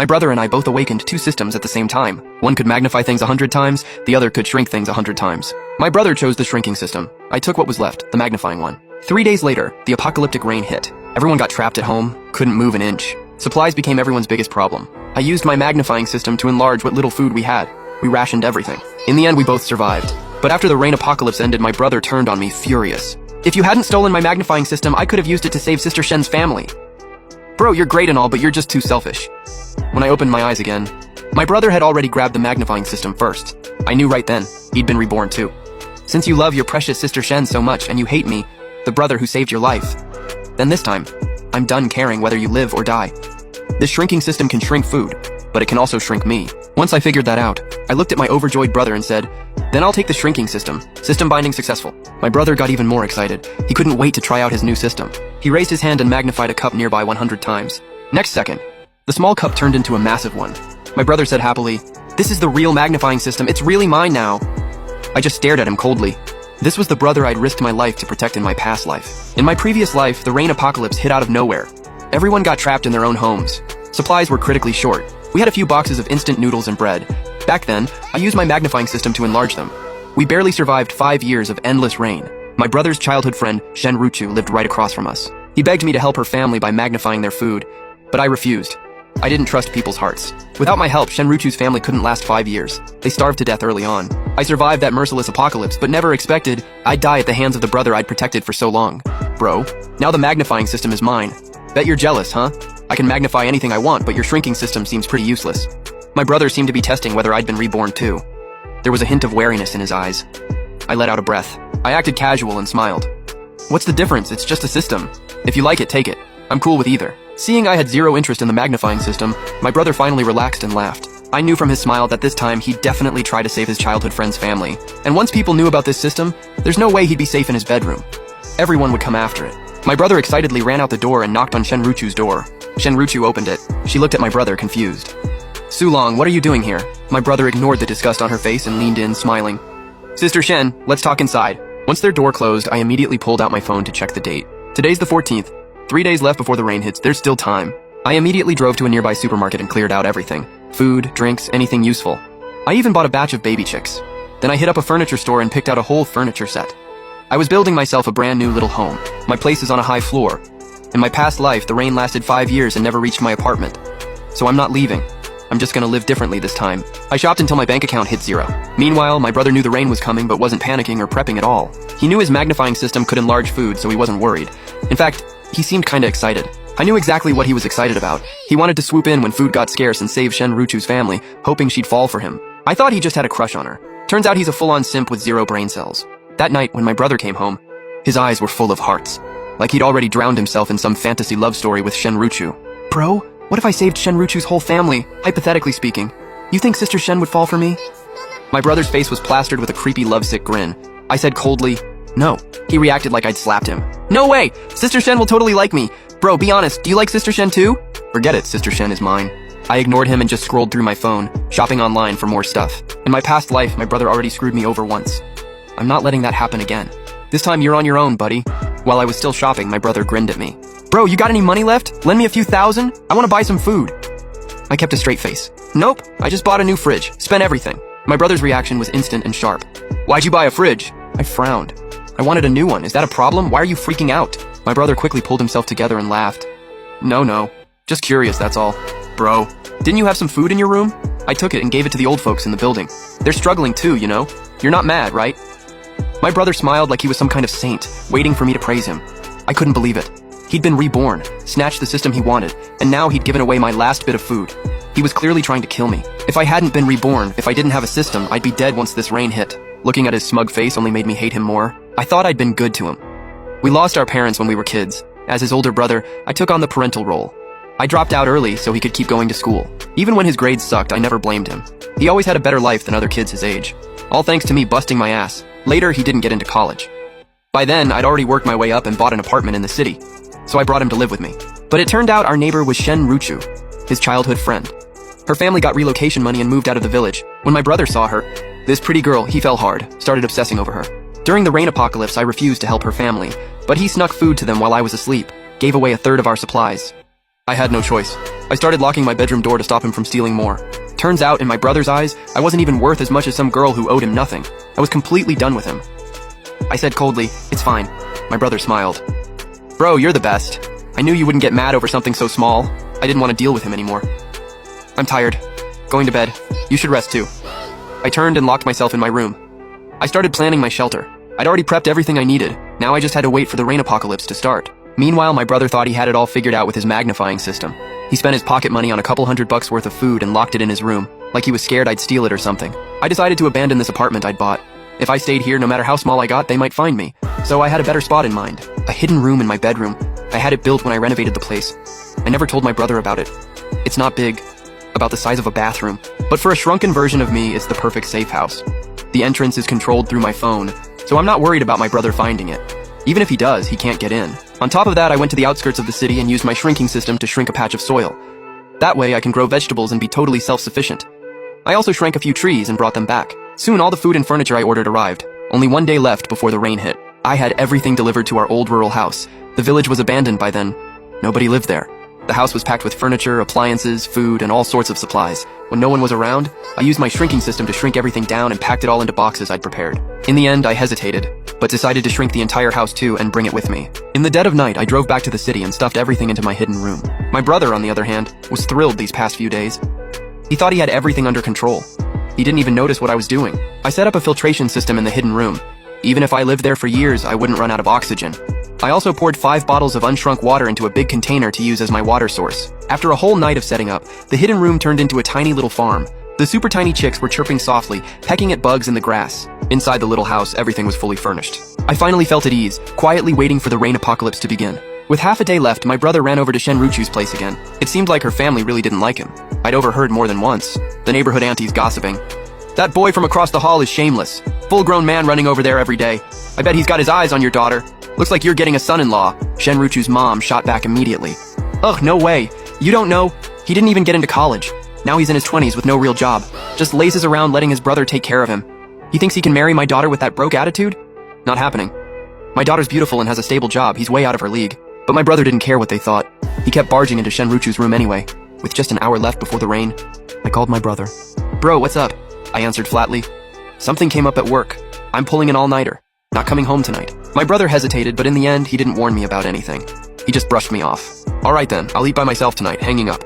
My brother and I both awakened two systems at the same time. One could magnify things 100 times, the other could shrink things 100 times. My brother chose the shrinking system. I took what was left, the magnifying one. 3 days later, the apocalyptic rain hit. Everyone got trapped at home, couldn't move an inch. Supplies became everyone's biggest problem. I used my magnifying system to enlarge what little food we had. We rationed everything. In the end, we both survived. But after the rain apocalypse ended, my brother turned on me furious. If you hadn't stolen my magnifying system, I could have used it to save Sister Shen's family. Bro, you're great and all, but you're just too selfish. When I opened my eyes again, my brother had already grabbed the magnifying system first. I knew right then, he'd been reborn too. Since you love your precious Sister Shen so much and you hate me, the brother who saved your life, then this time, I'm done caring whether you live or die. This shrinking system can shrink food, but it can also shrink me. Once I figured that out, I looked at my overjoyed brother and said, then I'll take the shrinking system. System binding successful. My brother got even more excited. He couldn't wait to try out his new system. He raised his hand and magnified a cup nearby 100 times. Next second, the small cup turned into a massive one. My brother said happily, this is the real magnifying system. It's really mine now. I just stared at him coldly. This was the brother I'd risked my life to protect in my past life. In my previous life, the rain apocalypse hit out of nowhere. Everyone got trapped in their own homes. Supplies were critically short. We had a few boxes of instant noodles and bread. Back then, I used my magnifying system to enlarge them. We barely survived 5 years of endless rain. My brother's childhood friend, Shen Ruchu, lived right across from us. He begged me to help her family by magnifying their food, but I refused. I didn't trust people's hearts. Without my help, Shen Ruchu's family couldn't last 5 years. They starved to death early on. I survived that merciless apocalypse, but never expected I'd die at the hands of the brother I'd protected for so long. Bro, now the magnifying system is mine. Bet you're jealous, huh? I can magnify anything I want, but your shrinking system seems pretty useless. My brother seemed to be testing whether I'd been reborn too. There was a hint of wariness in his eyes. I let out a breath. I acted casual and smiled. What's the difference? It's just a system. If you like it, take it. I'm cool with either. Seeing I had zero interest in the magnifying system, my brother finally relaxed and laughed. I knew from his smile that this time he'd definitely try to save his childhood friend's family. And once people knew about this system, there's no way he'd be safe in his bedroom. Everyone would come after it. My brother excitedly ran out the door and knocked on Shen Ruchu's door. Shen Ruchu opened it. She looked at my brother, confused. Sulong, what are you doing here? My brother ignored the disgust on her face and leaned in, smiling. Sister Shen, let's talk inside. Once their door closed, I immediately pulled out my phone to check the date. Today's the 14th. 3 days left before the rain hits. There's still time. I immediately drove to a nearby supermarket and cleared out everything. Food, drinks, anything useful. I even bought a batch of baby chicks. Then I hit up a furniture store and picked out a whole furniture set. I was building myself a brand new little home. My place is on a high floor. In my past life, the rain lasted 5 years and never reached my apartment. So I'm not leaving. I'm just gonna live differently this time. I shopped until my bank account hit zero. Meanwhile, my brother knew the rain was coming but wasn't panicking or prepping at all. He knew his magnifying system could enlarge food, so he wasn't worried. In fact, he seemed kinda excited. I knew exactly what he was excited about. He wanted to swoop in when food got scarce and save Shen Ruchu's family, hoping she'd fall for him. I thought he just had a crush on her. Turns out he's a full-on simp with 0 brain cells. That night, when my brother came home, his eyes were full of hearts. Like he'd already drowned himself in some fantasy love story with Shen Ruchu. Bro, what if I saved Shen Ruchu's whole family, hypothetically speaking? You think Sister Shen would fall for me? My brother's face was plastered with a creepy lovesick grin. I said coldly, no. He reacted like I'd slapped him. No way! Sister Shen will totally like me. Bro, be honest, do you like Sister Shen too? Forget it, Sister Shen is mine. I ignored him and just scrolled through my phone, shopping online for more stuff. In my past life, my brother already screwed me over once. I'm not letting that happen again. This time you're on your own, buddy. While I was still shopping, my brother grinned at me. Bro, you got any money left? Lend me a few thousand? I want to buy some food. I kept a straight face. Nope, I just bought a new fridge. Spent everything. My brother's reaction was instant and sharp. Why'd you buy a fridge? I frowned. I wanted a new one. Is that a problem? Why are you freaking out? My brother quickly pulled himself together and laughed. No. Just curious, that's all. Bro, didn't you have some food in your room? I took it and gave it to the old folks in the building. They're struggling too, you know? You're not mad, right? My brother smiled like he was some kind of saint, waiting for me to praise him. I couldn't believe it. He'd been reborn, snatched the system he wanted, and now he'd given away my last bit of food. He was clearly trying to kill me. If I hadn't been reborn, if I didn't have a system, I'd be dead once this rain hit. Looking at his smug face only made me hate him more. I thought I'd been good to him. We lost our parents when we were kids. As his older brother, I took on the parental role. I dropped out early so he could keep going to school. Even when his grades sucked, I never blamed him. He always had a better life than other kids his age. All thanks to me busting my ass. Later, he didn't get into college. By then, I'd already worked my way up and bought an apartment in the city, so I brought him to live with me. But it turned out our neighbor was Shen Ruchu, his childhood friend. Her family got relocation money and moved out of the village. When my brother saw her, this pretty girl, he fell hard, started obsessing over her. During the rain apocalypse, I refused to help her family, but he snuck food to them while I was asleep, gave away 1/3 of our supplies. I had no choice. I started locking my bedroom door to stop him from stealing more. Turns out, in my brother's eyes, I wasn't even worth as much as some girl who owed him nothing. I was completely done with him. I said coldly, "It's fine." My brother smiled. "Bro, you're the best. I knew you wouldn't get mad over something so small. I didn't want to deal with him anymore. I'm tired. Going to bed. You should rest too." I turned and locked myself in my room. I started planning my shelter. I'd already prepped everything I needed. Now I just had to wait for the rain apocalypse to start. Meanwhile, my brother thought he had it all figured out with his magnifying system. He spent his pocket money on a couple $100 worth of food and locked it in his room, like he was scared I'd steal it or something. I decided to abandon this apartment I'd bought. If I stayed here, no matter how small I got, they might find me. So I had a better spot in mind. A hidden room in my bedroom. I had it built when I renovated the place. I never told my brother about it. It's not big, about the size of a bathroom, but for a shrunken version of me, it's the perfect safe house. The entrance is controlled through my phone, so I'm not worried about my brother finding it. Even if he does, he can't get in. On top of that, I went to the outskirts of the city and used my shrinking system to shrink a patch of soil. That way, I can grow vegetables and be totally self-sufficient. I also shrank a few trees and brought them back. Soon, all the food and furniture I ordered arrived. Only one day left before the rain hit. I had everything delivered to our old rural house. The village was abandoned by then. Nobody lived there. The house was packed with furniture, appliances, food, and all sorts of supplies. When no one was around, I used my shrinking system to shrink everything down and packed it all into boxes I'd prepared. In the end, I hesitated, but decided to shrink the entire house too and bring it with me. In the dead of night, I drove back to the city and stuffed everything into my hidden room. My brother, on the other hand, was thrilled these past few days. He thought he had everything under control. He didn't even notice what I was doing. I set up a filtration system in the hidden room. Even if I lived there for years, I wouldn't run out of oxygen. I also poured 5 bottles of unshrunk water into a big container to use as my water source. After a whole night of setting up, the hidden room turned into a tiny little farm. The super tiny chicks were chirping softly, pecking at bugs in the grass. Inside the little house, everything was fully furnished. I finally felt at ease, quietly waiting for the rain apocalypse to begin. With half a day left, my brother ran over to Shenruchu's place again. It seemed like her family really didn't like him. I'd overheard more than once. The neighborhood aunties gossiping. "That boy from across the hall is shameless. Full-grown man running over there every day. I bet he's got his eyes on your daughter. Looks like you're getting a son-in-law." Shenruchu's mom shot back immediately. "Ugh, no way. You don't know. He didn't even get into college. Now he's in his 20s with no real job. Just lazes around letting his brother take care of him. He thinks he can marry my daughter with that broke attitude? Not happening. My daughter's beautiful and has a stable job. He's way out of her league." But my brother didn't care what they thought. He kept barging into Shenruchu's room anyway. With just an hour left before the rain, I called my brother. "Bro, what's up?" I answered flatly. "Something came up at work. I'm pulling an all-nighter. Not coming home tonight." My brother hesitated, but in the end, he didn't warn me about anything. He just brushed me off. "All right then, I'll eat by myself tonight," hanging up.